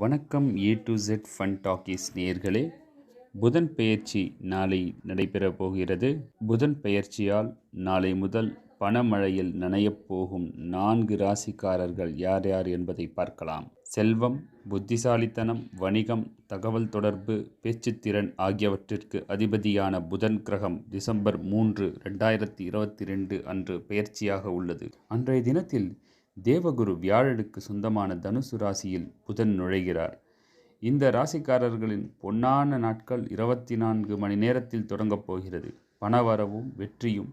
வணக்கம். A to Z fun talkies நேயர்களே, புதன் பெயர்ச்சி நாளை நடைபெறப் போகிறது. புதன் பெயர்ச்சியால் நாளை முதல் பணமழையில் நனையப் போகும் 4 ராசிக்காரர்கள் யார் யார் என்பதை பார்க்கலாம். செல்வம், புத்திசாலித்தனம், வணிகம், தகவல் தொடர்பு, பேச்சுத்திறன் ஆகியவற்றிற்கு அதிபதியான புதன் கிரகம் டிசம்பர் 3, 2022 அன்று பெயர்ச்சியாக உள்ளது. அன்றைய தினத்தில் தேவகுரு வியாழனுக்கு சொந்தமான தனுசு ராசியில் புதன் நுழைகிறார். இந்த ராசிக்காரர்களின் பொன்னான நாட்கள் 24 மணி நேரத்தில் தொடங்கப் போகிறது. பணவரவும் வெற்றியும்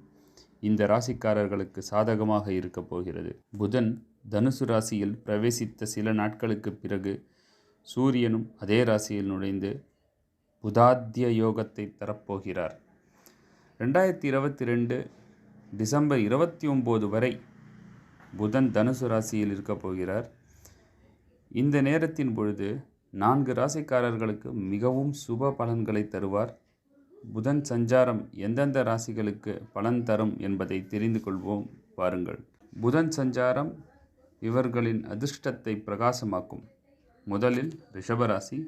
இந்த ராசிக்காரர்களுக்கு சாதகமாக இருக்கப் போகிறது. புதன் தனுசு ராசியில் பிரவேசித்த சில நாட்களுக்கு பிறகு சூரியனும் அதே ராசியில் நுழைந்து புதாத்திய யோகத்தை தரப்போகிறார். 2022 டிசம்பர் 29 வரை புதன் தனுசு ராசியில் இருக்கப் போகிறார். இந்த நேரத்தின் பொழுது 4 ராசிக்காரர்களுக்கு மிகவும் சுப பலன்களை தருவார். புதன் சஞ்சாரம் எந்தெந்த ராசிகளுக்கு பலன் தரும் என்பதை தெரிந்து கொள்வோம் பாருங்கள். புதன் சஞ்சாரம் இவர்களின் அதிர்ஷ்டத்தை பிரகாசமாக்கும். முதலில் ரிஷபராசி.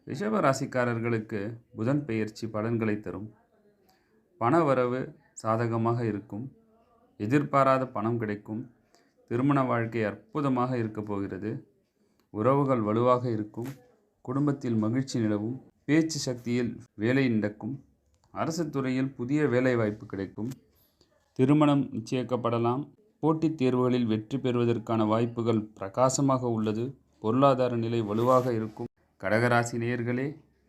ரிஷபராசிக்காரர்களுக்கு புதன் பெயர்ச்சி பலன்களை தரும். பணவரவு சாதகமாக இருக்கும். எதிர்பாராத பணம் கிடைக்கும். திருமண வாழ்க்கை அற்புதமாக இருக்கப் போகிறது. உறவுகள் வலுவாக இருக்கும். குடும்பத்தில் மகிழ்ச்சி நிலவும். பேச்சு சக்தியில் வேலை நடக்கும். அரசு துறையில் புதிய வேலை வாய்ப்பு கிடைக்கும். திருமணம் நிச்சயிக்கப்படலாம். போட்டித் தேர்வுகளில் வெற்றி பெறுவதற்கான வாய்ப்புகள் பிரகாசமாக உள்ளது. பொருளாதார நிலை வலுவாக இருக்கும். கடகராசி நேயர்களே,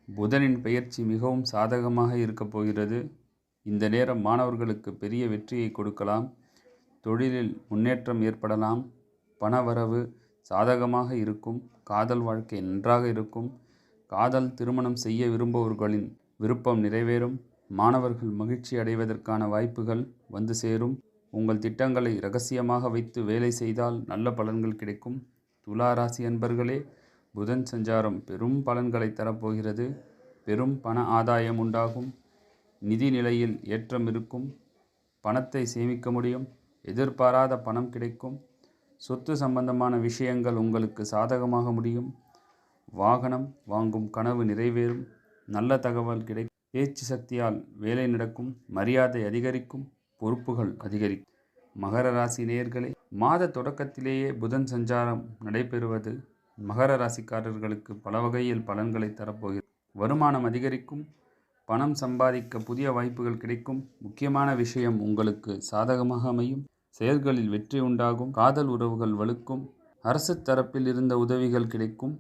புதனின் பெயர்ச்சி மிகவும் சாதகமாக இருக்கப் போகிறது. இந்த நேரம் மாணவர்களுக்கு பெரிய வெற்றியை கொடுக்கலாம். தொழிலில் முன்னேற்றம் ஏற்படலாம். பணவரவு சாதகமாக இருக்கும். காதல் வாழ்க்கை நன்றாக இருக்கும். காதல் திருமணம் செய்ய விரும்புபவர்களின் விருப்பம் நிறைவேறும். மாணவர்கள் மகிழ்ச்சி அடைவதற்கான வாய்ப்புகள் வந்து சேரும். உங்கள் திட்டங்களை இரகசியமாக வைத்து வேலை செய்தால் நல்ல பலன்கள் கிடைக்கும். துலா ராசி அன்பர்களே, புதன் சஞ்சாரம் பெரும் பலன்களை தரப்போகிறது. பெரும் பண ஆதாயம் உண்டாகும். நிதி நிலையில் ஏற்றம் இருக்கும். பணத்தை சேமிக்க முடியும். எதிர்பாராத பணம் கிடைக்கும். சொத்து சம்பந்தமான விஷயங்கள் உங்களுக்கு சாதகமாக முடியும். வாகனம் வாங்கும் கனவு நிறைவேறும். நல்ல தகவல் கிடைக்கும். பேச்சு சக்தியால் வேலை நடக்கும். மரியாதை அதிகரிக்கும். பொறுப்புகள் அதிகரிக்கும். மகர ராசி நேயர்களே, மாத தொடக்கத்திலேயே புதன் சஞ்சாரம் நடைபெறுவது மகர ராசிக்காரர்களுக்கு பல வகையில் பலன்களை தரப்போகிறது. வருமானம் அதிகரிக்கும். பணம் சம்பாதிக்க புதிய வாய்ப்புகள் கிடைக்கும். முக்கியமான விஷயம் உங்களுக்கு சாதகமாக அமையும். செயல்களில் வெற்றி உண்டாகும். காதல் உறவுகள் வலுக்கும். அரசு தரப்பில் இருந்த உதவிகள் கிடைக்கும்.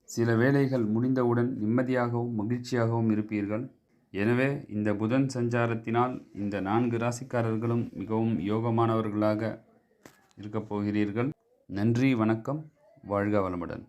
சில வேலைகள் முடிந்தவுடன் நிம்மதியாகவும் மகிழ்ச்சியாகவும் இருப்பீர்கள். எனவே இந்த புதன் சஞ்சாரத்தினால் இந்த 4 ராசிக்காரர்களும் மிகவும் யோகமானவர்களாக இருக்கப் போகிறீர்கள். நன்றி, வணக்கம். வாழ்க வளமுடன்.